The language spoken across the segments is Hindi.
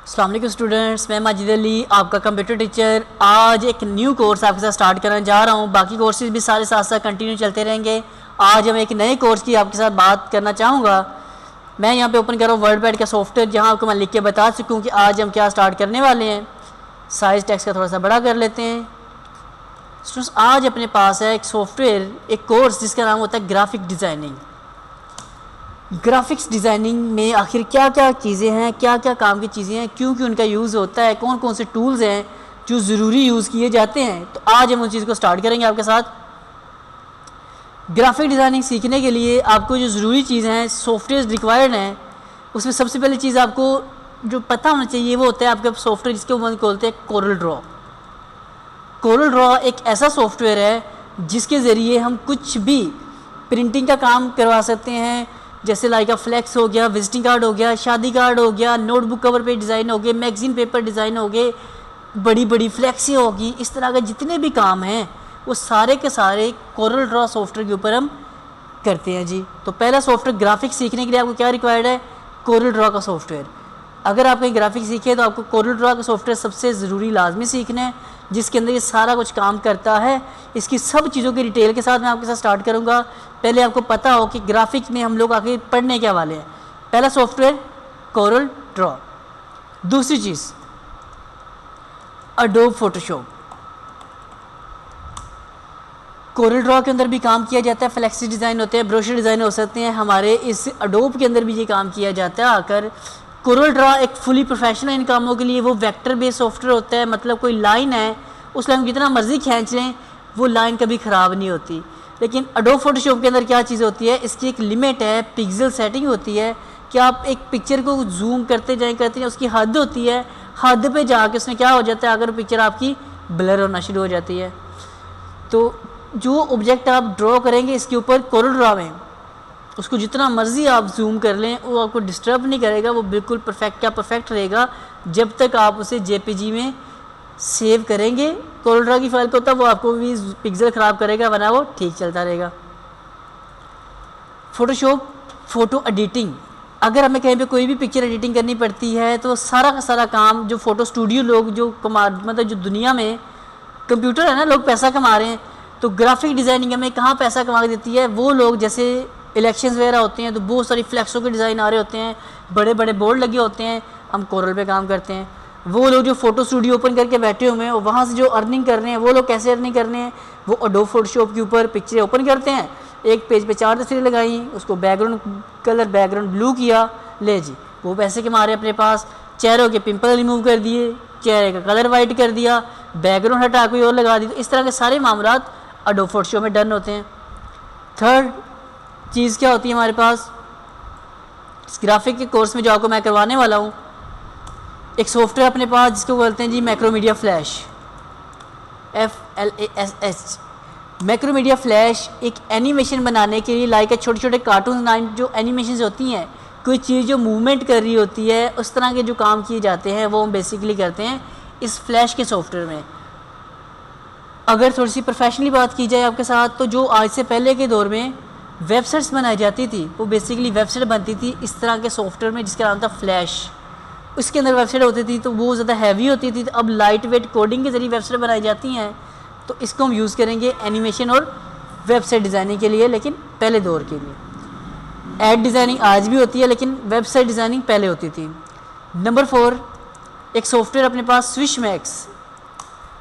अस्सलाम वालेकुम स्टूडेंट्स, मैं माजिद अली आपका कंप्यूटर टीचर। आज एक न्यू कोर्स आपके साथ स्टार्ट करने जा रहा हूँ। बाकी कोर्सेज भी सारे साथ साथ कंटिन्यू चलते रहेंगे। आज हम एक नए कोर्स की आपके साथ बात करना चाहूँगा। मैं यहाँ पे ओपन कर रहा हूँ वर्डपैड का सॉफ्टवेयर, जहाँ आपको मैं लिख के बता सकूँ कि आज हम क्या स्टार्ट करने वाले हैं। साइज़ टेक्स्ट का थोड़ा सा बड़ा कर लेते हैं। स्टूडेंट्स, आज अपने पास है एक सॉफ्टवेयर, एक कोर्स जिसका नाम होता है ग्राफिक डिज़ाइनिंग। ग्राफिक्स डिज़ाइनिंग में आखिर क्या क्या चीज़ें हैं, क्या क्या काम की चीज़ें हैं, क्योंकि उनका यूज़ होता है, कौन कौन से टूल्स हैं जो ज़रूरी यूज़ किए जाते हैं। तो आज हम उन चीज़ को स्टार्ट करेंगे आपके साथ। ग्राफिक डिज़ाइनिंग सीखने के लिए आपको जो ज़रूरी चीज़ें हैं, सॉफ्टवेयर रिक्वायर्ड हैं, उसमें सबसे पहली चीज़ आपको जो पता होना चाहिए वो होता है आपका सॉफ्टवेयर जिसके ऊपर बोलते हैं कोरल ड्रॉ। कोरल ड्रॉ एक ऐसा सॉफ्टवेयर है जिसके ज़रिए हम कुछ भी प्रिंटिंग का काम करवा सकते हैं, जैसे लाइक फ्लैक्स हो गया, विजिटिंग कार्ड हो गया, शादी कार्ड हो गया, नोटबुक कवर पे डिज़ाइन हो गए, मैगज़ीन पेपर डिज़ाइन हो गए, बड़ी बड़ी फ्लैक्सें होगी। इस तरह के जितने भी काम हैं वो सारे के सारे कोरल ड्रॉ सॉफ्टवेयर के ऊपर हम करते हैं जी। तो पहला सॉफ्टवेयर ग्राफिक्स सीखने के लिए आपको क्या रिक्वायर्ड है? कोरल ड्रॉ का सॉफ्टवेयर। अगर आप कहीं ग्राफिक्स सीखे तो आपको कोरल ड्रॉ का सॉफ्टवेयर सबसे ज़रूरी लाजमी सीखना है, जिसके अंदर ये सारा कुछ काम करता है। इसकी सब चीज़ों की डिटेल के साथ मैं आपके साथ स्टार्ट करूँगा। पहले आपको पता हो कि ग्राफिक्स में हम लोग आगे पढ़ने क्या वाले हैं। पहला सॉफ्टवेयर कोरल ड्रॉ। दूसरी चीज़ एडोब फोटोशॉप। कोरल ड्रॉ के अंदर भी काम किया जाता है, फ्लेक्सी डिज़ाइन होते हैं, ब्रोशर डिज़ाइन हो सकते हैं। हमारे इस एडोब के अंदर भी ये काम किया जाता है। आकर कोरल ड्रॉ एक फुली प्रोफेशनल इन कामों के लिए वो वेक्टर बेस्ड सॉफ्टवेयर होता है। मतलब कोई लाइन है, उस लाइन को जितना मर्जी खींच लें वो लाइन कभी ख़राब नहीं होती। लेकिन एडोब फोटोशॉप के अंदर क्या चीज़ होती है, इसकी एक लिमिट है, पिक्सल सेटिंग होती है कि आप एक पिक्चर को जूम करते जाएं, उसकी हद होती है। हद पे जाके उसमें क्या हो जाता है, अगर पिक्चर आपकी ब्लर होना शुरू हो जाती है। तो जो ऑब्जेक्ट आप ड्रॉ करेंगे इसके ऊपर कोरल ड्रॉ में, उसको जितना मर्जी आप जूम कर लें वो आपको डिस्टर्ब नहीं करेगा, वो बिल्कुल परफेक्ट का परफेक्ट रहेगा जब तक आप उसे जेपीजी में सेव करेंगे। कोरल ड्रॉ की फाइल को तब वो आपको भी पिक्सल ख़राब करेगा, वरना वो ठीक चलता रहेगा। Photoshop photo editing. अगर हमें कहीं पे कोई भी पिक्चर एडिटिंग करनी पड़ती है तो सारा का सारा काम जो फ़ोटो स्टूडियो लोग जो मतलब जो दुनिया में कंप्यूटर है ना, लोग पैसा कमा रहे हैं, तो ग्राफिक डिज़ाइनिंग हमें कहाँ पैसा कमा देती है? वो लोग जैसे इलेक्शंस वगैरह होते हैं तो बहुत सारी फ्लैक्सों के डिज़ाइन आ रहे होते हैं, बड़े बड़े बोर्ड लगे होते हैं, हम कोरल पे काम करते हैं। वो लोग जो फ़ोटो स्टूडियो ओपन करके बैठे हुए हैं और वहाँ से जो अर्निंग कर रहे हैं, वो लोग कैसे अर्निंग कर रहे हैं? वो एडोब फोटोशॉप के ऊपर पिक्चरें ओपन करते हैं, एक पेज पे 4 तस्वीरें लगाई, उसको बैकग्राउंड कलर बैकग्राउंड ब्लू किया, ले जी वो पैसे कमा रहे हैं अपने पास। चेहरों के पिंपल रिमूव कर दिए, चेहरे का कलर वाइट कर दिया, बैकग्राउंड हटा कोई और लगा दी। तो इस तरह के सारे मामलात एडोब फोटोशॉप में डन होते हैं। थर्ड चीज़ क्या होती है हमारे पास इस ग्राफिक के कोर्स में जो आपको मैं करवाने वाला हूँ, एक सॉफ्टवेयर अपने पास जिसको बोलते हैं जी Macromedia Flash, FLASH। Macromedia Flash एक एनिमेशन बनाने के लिए लाइक छोटे छोटे कार्टून लाइन जो एनिमेशन होती हैं, कोई चीज़ जो मूवमेंट कर रही होती है, उस तरह के जो काम किए जाते हैं वो हम बेसिकली करते हैं इस फ्लैश के सॉफ्टवेयर में। अगर थोड़ी सी प्रोफेशनली बात की जाए आपके साथ, तो जो आज से पहले के दौर में वेबसाइट्स बनाई जाती थी वो बेसिकली वेबसाइट बनती थी इस तरह के सॉफ्टवेयर में जिसका नाम था फ्लैश। उसके अंदर वेबसाइट होती थी तो वो ज़्यादा हैवी होती थी। तो अब लाइट वेट कोडिंग के ज़रिए वेबसाइट बनाई जाती हैं, तो इसको हम यूज़ करेंगे एनिमेशन और वेबसाइट डिज़ाइनिंग के लिए, लेकिन पहले दौर के लिए। एड डिज़ाइनिंग आज भी होती है लेकिन वेबसाइट डिज़ाइनिंग पहले होती थी। नंबर 4 एक सॉफ्टवेयर अपने पास Swish Max.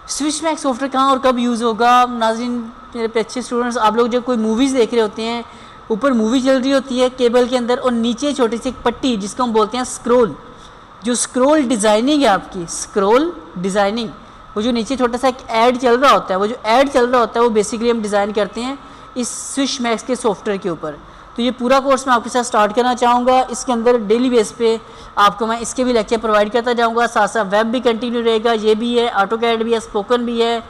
Swish Max software कहाँ और कब यूज़ होगा? नाज़रीन मेरे पे अच्छे स्टूडेंट्स, आप लोग जब कोई मूवीज़ देख रहे होते हैं, ऊपर मूवी चल रही होती है केबल के अंदर और नीचे छोटी सी एक पट्टी जिसको हम बोलते हैं स्क्रोल। जो स्क्रोल डिज़ाइनिंग है आपकी, स्क्रोल डिज़ाइनिंग, वो जो नीचे छोटा सा एक ऐड चल रहा होता है, वो जो ऐड चल रहा होता है वो बेसिकली हम डिज़ाइन करते हैं इस स्विश मैक्स के सॉफ्टवेयर के ऊपर। तो ये पूरा कोर्स मैं आपके साथ स्टार्ट करना चाहूँगा। इसके अंदर डेली बेस पे आपको मैं इसके भी लेक्चर प्रोवाइड करता जाऊँगा, साथ साथ वेब भी कंटिन्यू रहेगा, ये भी है, ऑटोकैड भी है, स्पोकन भी है,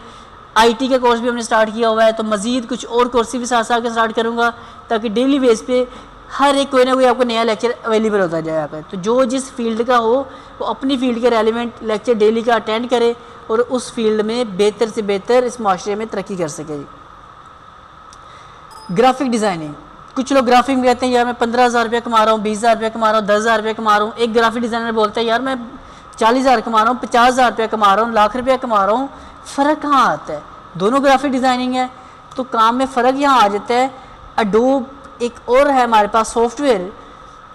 IT का कोर्स भी हमने स्टार्ट किया हुआ है। तो मज़ीद कुछ और कोर्सेज भी साथ साथ के स्टार्ट करूँगा ताकि डेली बेस पे हर एक कोई ना कोई आपको नया लेक्चर अवेलेबल होता जाएगा। तो जो जिस फील्ड का हो वो अपनी फील्ड के रेलिवेंट लेक्चर डेली का अटेंड करे और उस फील्ड में बेहतर से बेहतर इस माशरे में तरक्की कर सके। ग्राफिक डिज़ाइनिंग, कुछ लोग ग्राफिक में कहते हैं यार मैं 15,000 रुपये कमा रहा हूँ, 20,000 रुपये कमा रहा हूँ, 10,000 रुपये कमा रहा हूँ। एक ग्राफिक डिज़ाइनर बोलता है यार मैं 40,000 कमा रहा हूँ, 50,000 रुपया कमा रहा हूँ, लाख रुपया कमा रहा हूँ, फ़र्क कहाँ आता है? दोनों ग्राफिक डिज़ाइनिंग है, तो काम में फ़र्क यहाँ आ जाता है। अडोब एक और है हमारे पास सॉफ्टवेयर,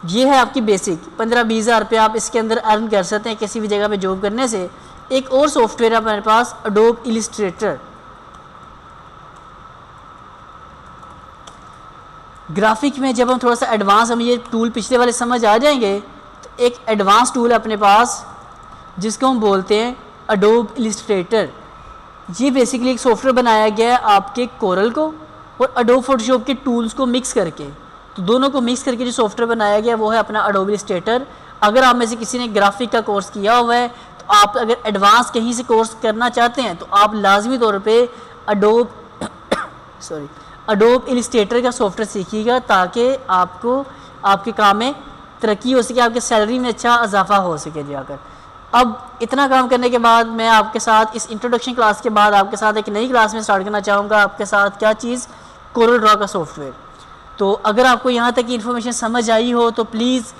ये है आपकी बेसिक, 15-20 हज़ार रुपया आप इसके अंदर अर्न कर सकते हैं किसी भी जगह पे जॉब करने से। एक और सॉफ्टवेयर है हमारे पास अडोब इलिस्ट्रेटर। ग्राफिक में जब हम थोड़ा सा एडवांस, हम ये टूल पिछले वाले समझ आ जाएंगे, तो एक एडवांस टूल है अपने पास जिसको हम बोलते हैं अडोब इलिस्ट्रेटर। ये बेसिकली एक सॉफ्टवेयर बनाया गया है आपके कोरल को और अडोब फोटोशॉप के टूल्स को मिक्स करके, तो दोनों को मिक्स करके जो सॉफ्टवेयर बनाया गया है वो है अपना अडोब इलिस्ट्रेटर। अगर आप में से किसी ने ग्राफिक का कोर्स किया हुआ है, तो आप अगर एडवांस कहीं से कोर्स करना चाहते हैं तो आप लाजमी तौर पे अडोब इलिस्ट्रेटर का सॉफ्टवेयर सीखिएगा, ताकि आपको आपके काम में तरक्की हो सके, आपके सैलरी में अच्छा इजाफा हो सके जाकर। अब इतना काम करने के बाद मैं आपके साथ इस इंट्रोडक्शन क्लास के बाद आपके साथ एक नई क्लास में स्टार्ट करना चाहूँगा आपके साथ क्या चीज़, कोरल ड्रॉ का सॉफ्टवेयर। तो अगर आपको यहाँ तक की इन्फॉर्मेशन समझ आई हो तो प्लीज़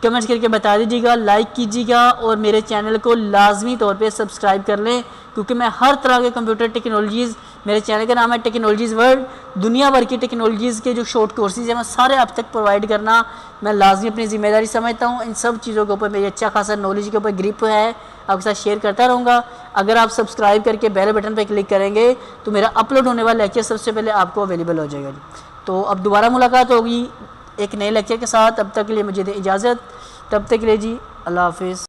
कमेंट्स करके बता दीजिएगा, लाइक कीजिएगा और मेरे चैनल को लाजमी तौर पे सब्सक्राइब कर लें, क्योंकि मैं हर तरह के कंप्यूटर टेक्नोलॉजीज़, मेरे चैनल का नाम है टेक्नोलॉजीज़ वर्ल्ड, दुनिया भर की टेक्नोलॉजीज़ के जो शॉर्ट कोर्सेज हैं मैं सारे आप तक प्रोवाइड करना मैं लाजमी अपनी ज़िम्मेदारी समझता हूँ। इन सब चीज़ों के ऊपर मेरी अच्छा खासा नॉलेज के ऊपर ग्रिप है, आपके साथ शेयर करता रहूँगा। अगर आप सब्सक्राइब करके बेल बटन पर क्लिक करेंगे तो मेरा अपलोड होने वाला लेक्चर सबसे पहले आपको अवेलेबल हो जाएगा। तो अब दोबारा मुलाकात होगी एक नए लेक्चर के साथ, तब तक के लिए मुझे दें इजाज़त, तब तक के लिए जी अल्लाह हाफिज़।